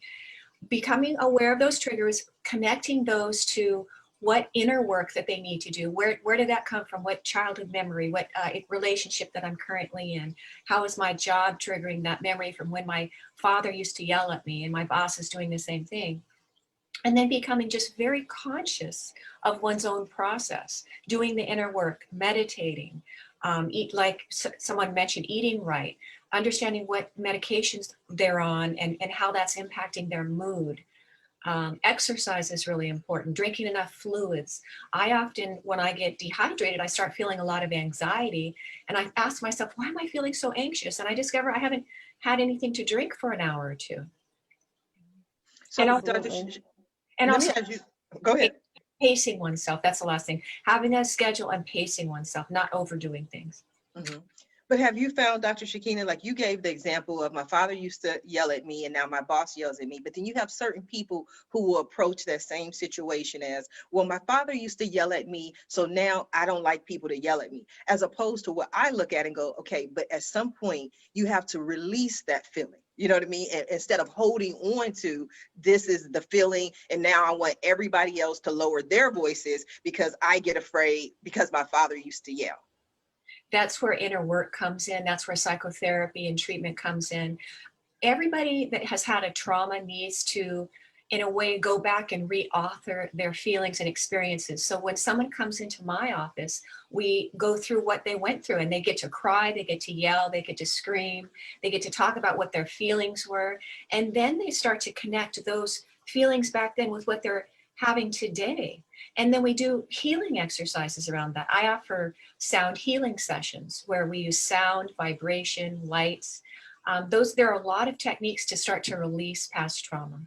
Becoming aware of those triggers, connecting those to what inner work that they need to do. Where did that come from? What childhood memory? What relationship that I'm currently in? How is my job triggering that memory from when my father used to yell at me and my boss is doing the same thing? And then becoming just very conscious of one's own process, doing the inner work, meditating, eat like someone mentioned, eating right, understanding what medications they're on and how that's impacting their mood. Exercise is really important, drinking enough fluids. I often, when I get dehydrated, I start feeling a lot of anxiety. And I ask myself, why am I feeling so anxious? And I discover I haven't had anything to drink for an hour or two. So, And also, Dr. and let me also ask you, go ahead. pacing oneself. That's the last thing. Having a schedule and pacing oneself, not overdoing things. Mhm. But have you found, Dr. Shakinah, like you gave the example of my father used to yell at me and now my boss yells at me, but then you have certain people who will approach that same situation as, well, my father used to yell at me, so now I don't like people to yell at me, as opposed to what I look at and go, okay, but at some point you have to release that feeling. You know what I mean? And instead of holding on to this is the feeling, and now I want everybody else to lower their voices because I get afraid because my father used to yell. That's where inner work comes in. That's where psychotherapy and treatment comes in. Everybody that has had a trauma needs to, in a way, go back and re-author their feelings and experiences. So when someone comes into my office, we go through what they went through, and they get to cry, they get to yell, they get to scream, they get to talk about what their feelings were. And then they start to connect those feelings back then with what they're having today. And then we do healing exercises around that. I offer sound healing sessions where we use sound, vibration, lights. There are a lot of techniques to start to release past trauma.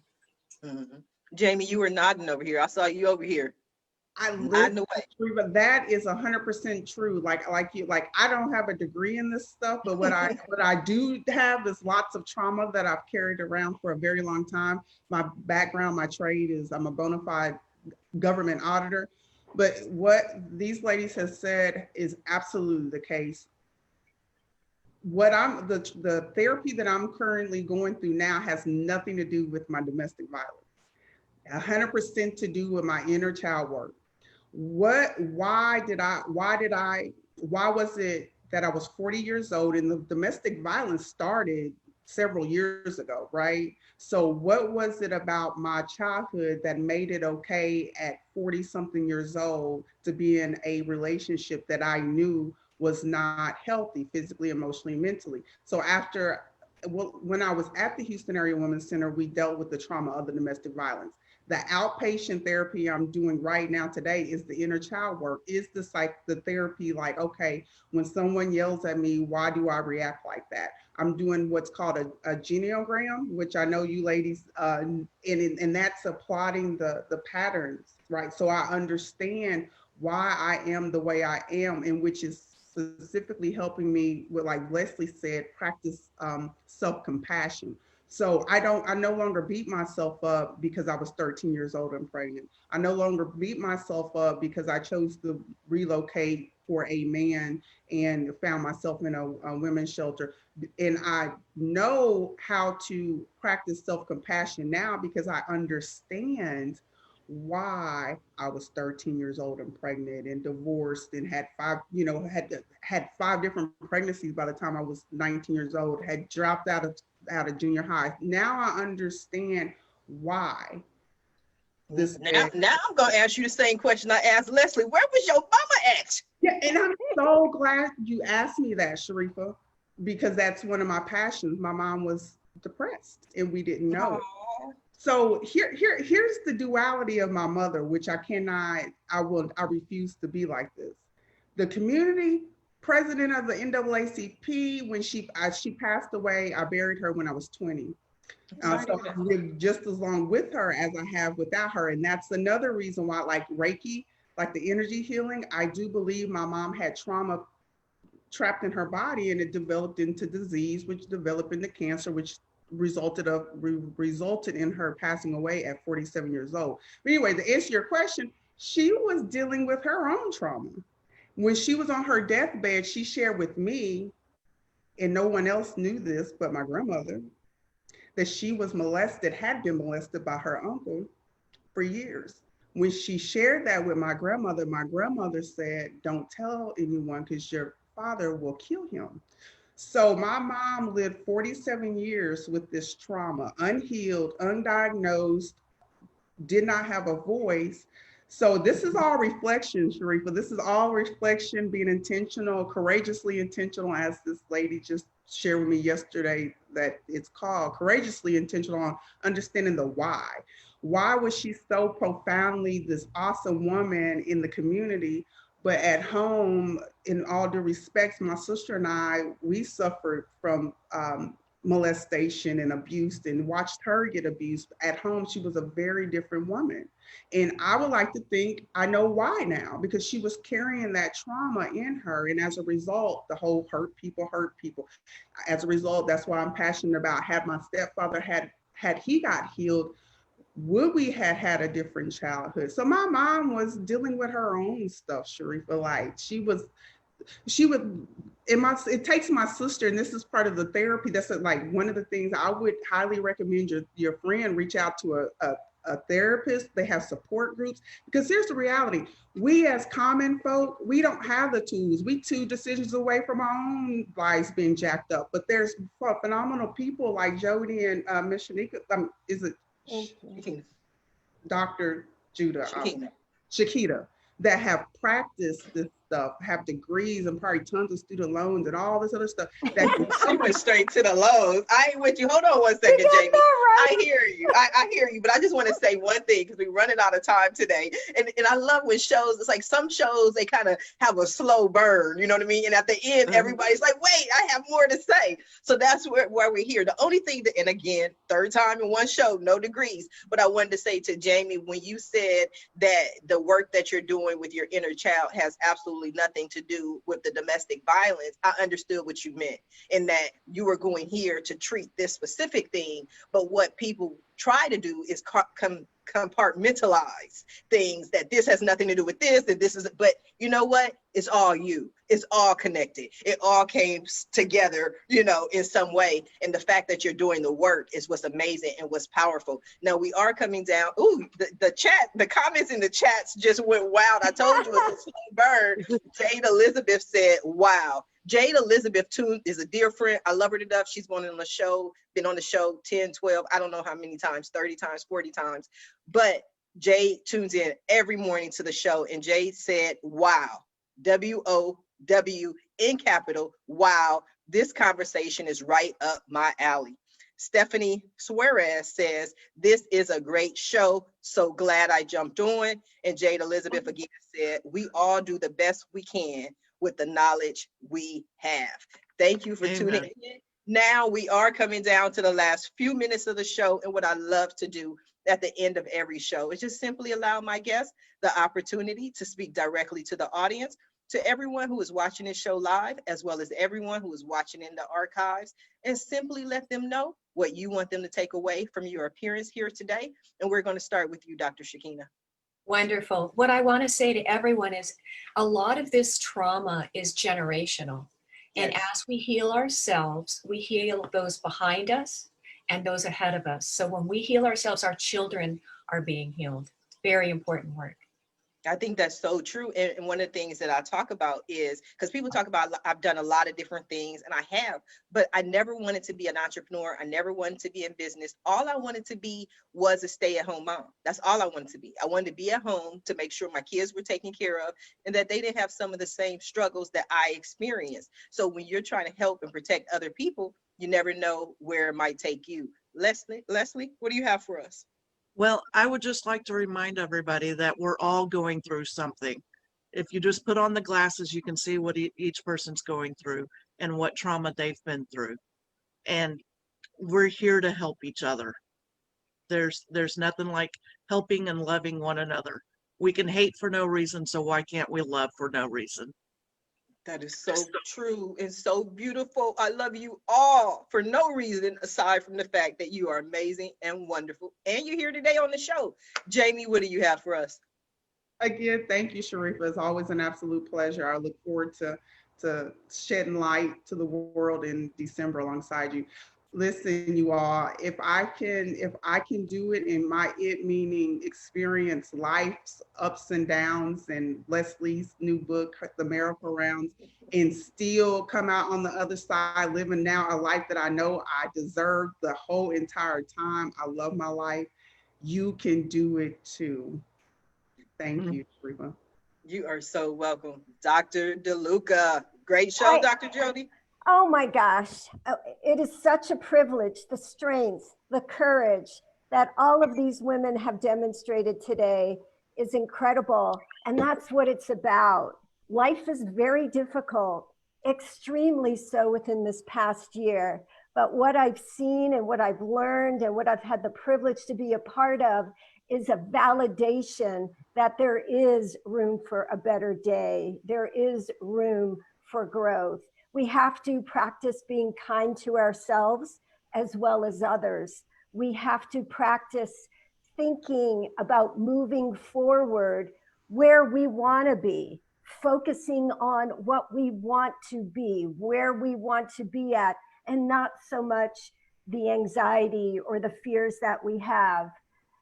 Mhm. Jamie, you were nodding over here. I saw you over here. I Nodding live, away. but that is 100% true. Like you, like I don't have a degree in this stuff, but what I do have is lots of trauma that I've carried around for a very long time. My background, my trade is I'm a bona fide government auditor. But what these ladies have said is absolutely the case. What the therapy that I'm currently going through now has nothing to do with my domestic violence. 100% to do with my inner child work. Why was it that I was 40 years old and the domestic violence started several years ago, right? So what was it about my childhood that made it okay at 40 something years old to be in a relationship that I knew was not healthy physically, emotionally, mentally? So when I was at the Houston Area Women's Center, we dealt with the trauma of the domestic violence. The outpatient therapy I'm doing right now today is the inner child work, is the therapy, like, okay, when someone yells at me, why do I react like that? I'm doing what's called a genealogram, which I know you ladies, and that's plotting the patterns, right? So I understand why I am the way I am, and which is specifically helping me with, like Leslie said, practice self-compassion. So I no longer beat myself up because I was 13 years old and pregnant. I no longer beat myself up because I chose to relocate for a man and found myself in a women's shelter. And I know how to practice self-compassion now because I understand why I was 13 years old and pregnant and divorced and had had 5 different pregnancies by the time I was 19 years old, had dropped out of junior high. Now I understand why this. Now I'm gonna ask you the same question I asked Leslie. Where was your mama at? Yeah, and I'm so glad you asked me that, Sharifa, because that's one of my passions. My mom was depressed and we didn't know it. Aww. So here's the duality of my mother, which I refuse to be like this. The community president of the NAACP, when she passed away, I buried her when I was 20. So I've lived just as long with her as I have without her. And that's another reason why, like Reiki, like the energy healing, I do believe my mom had trauma trapped in her body and it developed into disease, which developed into cancer, which resulted in her passing away at 47 years old. But anyway, to answer your question, she was dealing with her own trauma. When she was on her deathbed, she shared with me, and no one else knew this but my grandmother, that she was had been molested by her uncle for years. When she shared that with my grandmother said, don't tell anyone because your father will kill him. So my mom lived 47 years with this trauma, unhealed, undiagnosed, did not have a voice. So this is all reflection, Sharifa. This is all reflection, being intentional, courageously intentional, as this lady just shared with me yesterday, that it's called courageously intentional on understanding the why. Why was she so profoundly this awesome woman in the community, but at home, in all due respects, my sister and I, we suffered from molestation and abuse and watched her get abused. At home, she was a very different woman. And I would like to think I know why now, because she was carrying that trauma in her. And as a result, the whole hurt people. As a result, that's why I'm passionate about, had my stepfather had he got healed, would we had had a different childhood? So my mom was dealing with her own stuff, Sharifa. Like she would, it takes my sister, and this is part of the therapy. That's like one of the things I would highly recommend your friend reach out to a therapist. They have support groups, because here's the reality. We as common folk, we don't have the tools. We 2 decisions away from our own lives being jacked up. But there's phenomenal people like Jodi and Miss Shanika, is it Dr. Judah? Shakinah, that have practiced this stuff, have degrees and probably tons of student loans and all this other stuff. That I went straight to the lows. I ain't with you. Hold on one second, Jamie. Right. I hear you. I hear you. But I just want to say one thing, because we're running out of time today. And I love when shows, it's like some shows, they kind of have a slow burn, you know what I mean? And at the end, everybody's like, wait, I have more to say. So that's where we're here. The only thing that, and again, 3rd time in one show, no degrees. But I wanted to say to Jamie, when you said that the work that you're doing with your inner child has absolutely nothing to do with the domestic violence, I understood what you meant, in that you were going here to treat this specific thing. But what people try to do is compartmentalize things, that this has nothing to do with this, and this is, but you know what? It's all you. It's all connected. It all came together, in some way. And the fact that you're doing the work is what's amazing and what's powerful. Now we are coming down. Ooh, the comments in the chats just went wild. I told you it's a slow burn. Jade Elizabeth said, wow. Jade Elizabeth too is a dear friend. I love her to death. She's been on the show 10, 12, I don't know how many times, 30 times, 40 times. But Jade tunes in every morning to the show. And Jade said, wow, WOW in capital, wow, this conversation is right up my alley. Stephanie Suarez says, this is a great show. So glad I jumped on. And Jade Elizabeth again said, we all do the best we can with the knowledge we have. Thank you for tuning in. Now we are coming down to the last few minutes of the show. And what I love to do at the end of every show is just simply allow my guests the opportunity to speak directly to the audience, to everyone who is watching this show live, as well as everyone who is watching in the archives, and simply let them know what you want them to take away from your appearance here today. And we're going to start with you, Dr. Shakinah. Wonderful. What I want to say to everyone is a lot of this trauma is generational. And as we heal ourselves, we heal those behind us and those ahead of us. So when we heal ourselves, our children are being healed. Very important work. I think that's so true. And one of the things that I talk about is, because people talk about, I've done a lot of different things, and I have, but I never wanted to be an entrepreneur. I never wanted to be in business. All I wanted to be was a stay-at-home mom. That's all I wanted to be. I wanted to be at home to make sure my kids were taken care of and that they didn't have some of the same struggles that I experienced. So when you're trying to help and protect other people, you never know where it might take you. Leslie, what do you have for us? Well, I would just like to remind everybody that we're all going through something. If you just put on the glasses, you can see what each person's going through and what trauma they've been through. And we're here to help each other. There's nothing like helping and loving one another. We can hate for no reason, so why can't we love for no reason? That is so true and so beautiful. I love you all for no reason aside from the fact that you are amazing and wonderful. And you're here today on the show. Jamie, what do you have for us? Again, thank you, Sharifa. It's always an absolute pleasure. I look forward to shedding light to the world in December alongside you. Listen, you all, if I can do it in my it meaning experience life's ups and downs and Leslie's new book, The Miracle Rounds, and still come out on the other side living now a life that I know I deserved the whole entire time. I love my life. You can do it too. Thank you, Sharifa. You are so welcome. Dr. De Luca. Great show, Dr. Jodi. Oh my gosh, it is such a privilege, the strength, the courage that all of these women have demonstrated today is incredible. And that's what it's about. Life is very difficult, extremely so within this past year. But what I've seen and what I've learned and what I've had the privilege to be a part of is a validation that there is room for a better day. There is room for growth. We have to practice being kind to ourselves as well as others. We have to practice thinking about moving forward where we want to be, focusing on what we want to be, where we want to be at, and not so much the anxiety or the fears that we have.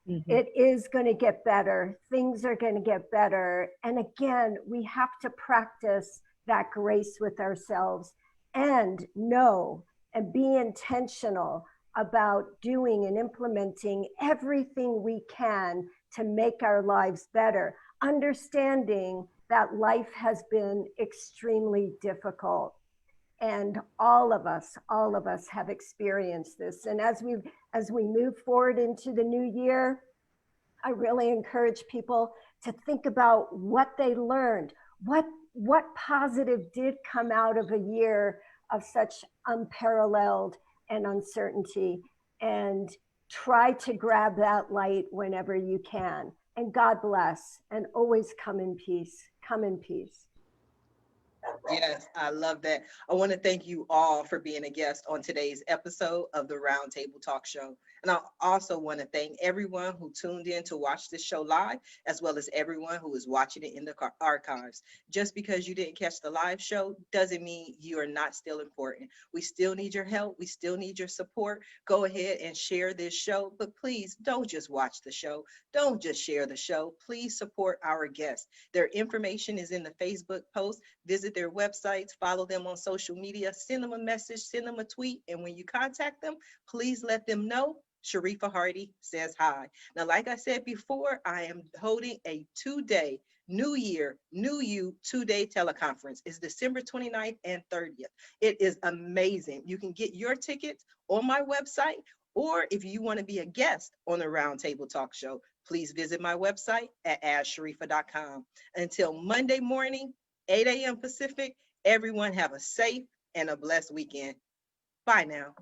Mm-hmm. It is going to get better. Things are going to get better. And again, we have to practice that grace with ourselves and know and be intentional about doing and implementing everything we can to make our lives better, understanding that life has been extremely difficult. And all of us have experienced this. And as we move forward into the new year, I really encourage people to think about what they learned, what positive did come out of a year of such unparalleled and uncertainty, and try to grab that light whenever you can. And God bless, and always come in peace. Come in peace. Yes, I love that. I want to thank you all for being a guest on today's episode of the Roundtable Talk Show. And I also want to thank everyone who tuned in to watch this show live, as well as everyone who is watching it in the archives. Just because you didn't catch the live show doesn't mean you are not still important. We still need your help. We still need your support. Go ahead and share this show, but please don't just watch the show. Don't just share the show. Please support our guests. Their information is in the Facebook post. Visit their websites, follow them on social media, send them a message, send them a tweet. And when you contact them, please let them know Sharifa Hardy says hi. Now, like I said before, I am holding a 2-day New Year, New You 2-day teleconference. It's December 29th and 30th. It is amazing. You can get your tickets on my website, or if you want to be a guest on the Roundtable Talk Show, please visit my website at AskSharifa.com. Until Monday morning, 8 a.m. Pacific, everyone have a safe and a blessed weekend. Bye now.